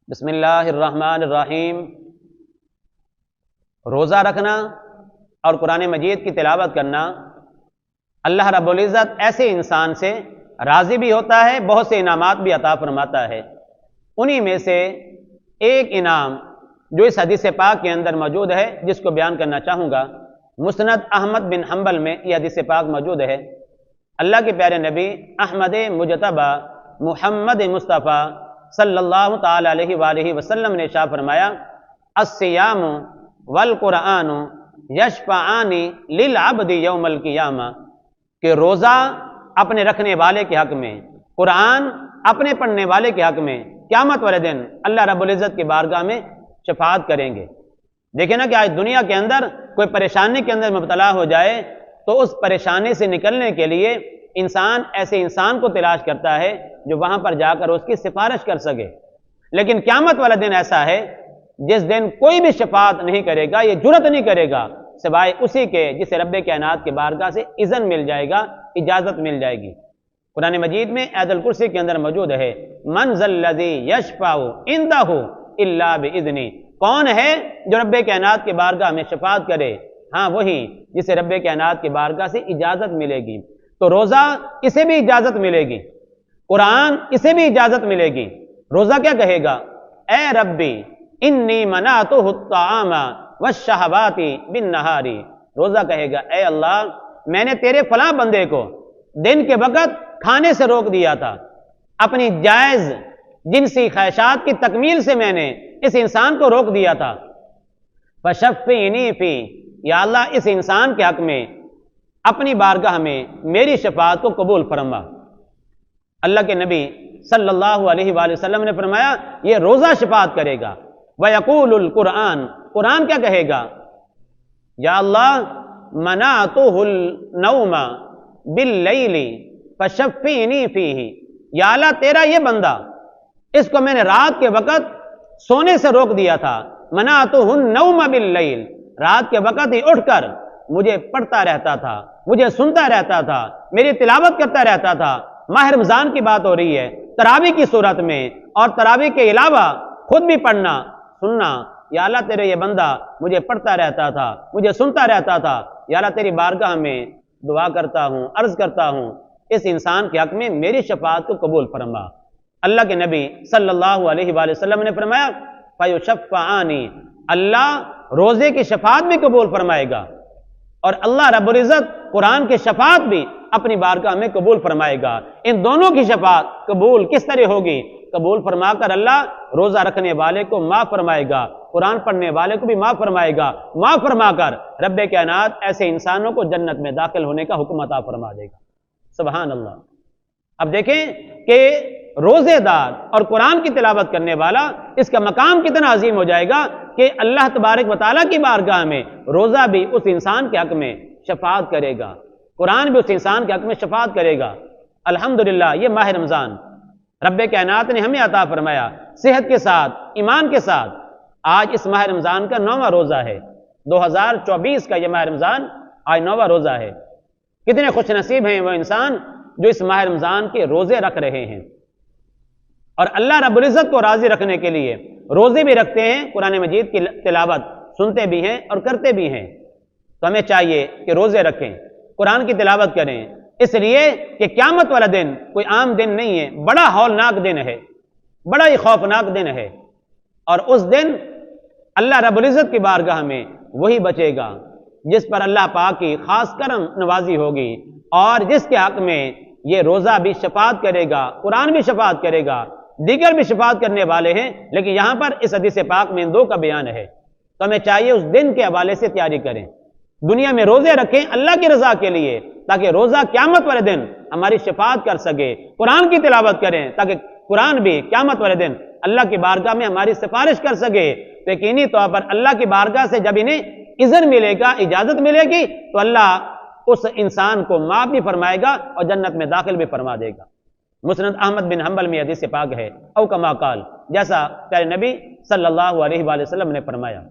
بسم اللہ الرحمن الرحیم۔ روزہ رکھنا اور قرآن مجید کی تلاوت کرنا اللہ رب العزت ایسے انسان سے راضی بھی ہوتا ہے، بہت سے انعامات بھی عطا فرماتا ہے۔ انہی میں سے ایک انعام جو اس حدیث پاک کے اندر موجود ہے، جس کو بیان کرنا چاہوں گا، مسند احمد بن حنبل میں یہ حدیث پاک موجود ہے۔ اللہ کے پیارے نبی احمد مجتبی محمد مصطفیٰ صلی اللہ تعالی علیہ وآلہ وسلم نے ارشاد فرمایا، الصیام والقرآن یشفعان للعبد یوم القیامہ، کہ روزہ اپنے رکھنے والے کے حق میں، قرآن اپنے پڑھنے والے کے حق میں قیامت والے دن اللہ رب العزت کی بارگاہ میں شفاعت کریں گے۔ دیکھیں نا کہ آج دنیا کے اندر کوئی پریشانی کے اندر مبتلا ہو جائے تو اس پریشانی سے نکلنے کے لیے انسان ایسے انسان کو تلاش کرتا ہے جو وہاں پر جا کر اس کی سفارش کر سکے، لیکن قیامت والا دن ایسا ہے جس دن کوئی بھی شفاعت نہیں کرے گا، یہ جرت نہیں کرے گا سوائے اسی کے جسے رب کائنات کی بارگاہ سے اذن مل جائے گا، اجازت مل جائے گی۔ قرآن مجید میں آیت الکرسی کے اندر موجود ہے، من ذا الذی یشفع عندہ الا باذنہ، کون ہے جو رب کائنات کی بارگاہ میں شفاعت کرے؟ ہاں وہی جسے رب کائنات کی بارگاہ سے اجازت ملے گی۔ تو روزہ اسے بھی اجازت ملے گی، قرآن اسے بھی اجازت ملے گی۔ روزہ کیا کہے گا؟ اے ربی انی منعتہ الطعام والشہوات بالنہار، روزہ کہے گا اے اللہ میں نے تیرے فلاں بندے کو دن کے وقت کھانے سے روک دیا تھا، اپنی جائز جنسی خواہشات کی تکمیل سے میں نے اس انسان کو روک دیا تھا۔ فشفعنی فی، یا اللہ اس انسان کے حق میں اپنی بارگاہ میں میری شفاعت کو قبول فرما۔ اللہ کے نبی صلی اللہ علیہ وآلہ وسلم نے فرمایا یہ روزہ شفاعت کرے گا۔ وَيَقُولُ الْقُرْآنُ، قرآن کیا کہے گا؟ یا اللہ مَنَعْتُهُ النَّوْمَ بِاللَّيْلِ فَشَفِّعْنِي فِيهِ، یا اللہ تیرا یہ بندہ اس کو میں نے رات کے وقت سونے سے روک دیا تھا، مَنَعْتُهُ النَّوْمَ بِاللَّيْلِ، رات کے وقت ہی اٹھ کر مجھے پڑھتا رہتا تھا، مجھے سنتا رہتا تھا، میری تلاوت کرتا رہتا تھا۔ ماہ رمضان کی بات ہو رہی ہے، تراویح کی صورت میں، اور تراویح کے علاوہ خود بھی پڑھنا سننا۔ یا اللہ تیرے یہ بندہ مجھے پڑھتا رہتا تھا، مجھے سنتا رہتا تھا، یا اللہ تیری بارگاہ میں دعا کرتا ہوں، عرض کرتا ہوں اس انسان کے حق میں میری شفاعت کو قبول فرما۔ اللہ کے نبی صلی اللہ علیہ وآلہ وسلم نے فرمایا فَيُشَفَّعَانِ، اللہ روزے کی شفاعت بھی قبول فرمائے گا، اور اللہ رب العزت قرآن کی شفاعت بھی اپنی بارگاہ میں قبول فرمائے گا۔ ان دونوں کی شفاعت قبول کس طرح ہوگی؟ قبول فرما کر اللہ روزہ رکھنے والے کو معاف فرمائے گا، قرآن پڑھنے والے کو بھی معاف فرمائے گا، معاف فرما کر رب کائنات ایسے انسانوں کو جنت میں داخل ہونے کا حکم عطا فرما دے گا۔ سبحان اللہ۔ اب دیکھیں کہ روزے دار اور قرآن کی تلاوت کرنے والا، اس کا مقام کتنا عظیم ہو جائے گا کہ اللہ تبارک و تعالیٰ کی بارگاہ میں روزہ بھی اس انسان کے حق میں شفاعت کرے گا، قرآن بھی اس انسان کے حق میں شفاعت کرے گا۔ الحمدللہ یہ ماہ رمضان رب کائنات نے ہمیں عطا فرمایا صحت کے ساتھ، ایمان کے ساتھ۔ آج اس ماہ رمضان کا 9واں روزہ ہے، 2024 کا یہ ماہ رمضان آج 9واں روزہ ہے۔ کتنے خوش نصیب ہیں وہ انسان جو اس ماہ رمضان کے روزے رکھ رہے ہیں، اور اللہ رب العزت کو راضی رکھنے کے لیے روزے بھی رکھتے ہیں، قرآن مجید کی تلاوت سنتے بھی ہیں اور کرتے بھی ہیں۔ تو ہمیں چاہیے کہ روزے رکھیں، قرآن کی تلاوت کریں، اس لیے کہ قیامت والا دن کوئی عام دن نہیں ہے، بڑا ہولناک دن ہے، بڑا ہی خوفناک دن ہے، اور اس دن اللہ رب العزت کی بارگاہ میں وہی بچے گا جس پر اللہ پاک کی خاص کرم نوازی ہوگی، اور جس کے حق میں یہ روزہ بھی شفاعت کرے گا، قرآن بھی شفاعت کرے گا، دیگر بھی شفاعت کرنے والے ہیں، لیکن یہاں پر اس حدیث پاک میں ان دو کا بیان ہے۔ تو ہمیں چاہیے اس دن کے حوالے سے تیاری کریں، دنیا میں روزے رکھیں اللہ کی رضا کے لیے، تاکہ روزہ قیامت والے دن ہماری شفاعت کر سکے، قرآن کی تلاوت کریں تاکہ قرآن بھی قیامت والے دن اللہ کی بارگاہ میں ہماری سفارش کر سکے۔ یقینی طور پر اللہ کی بارگاہ سے جب انہیں اذن ملے گا، اجازت ملے گی، تو اللہ اس انسان کو معاف بھی فرمائے گا اور جنت میں داخل بھی فرما دے گا۔ مسند احمد بن حنبل میں حدیث پاک ہے، او کما قال، جیسا پیارے نبی صلی اللہ علیہ وآلہ وسلم نے فرمایا۔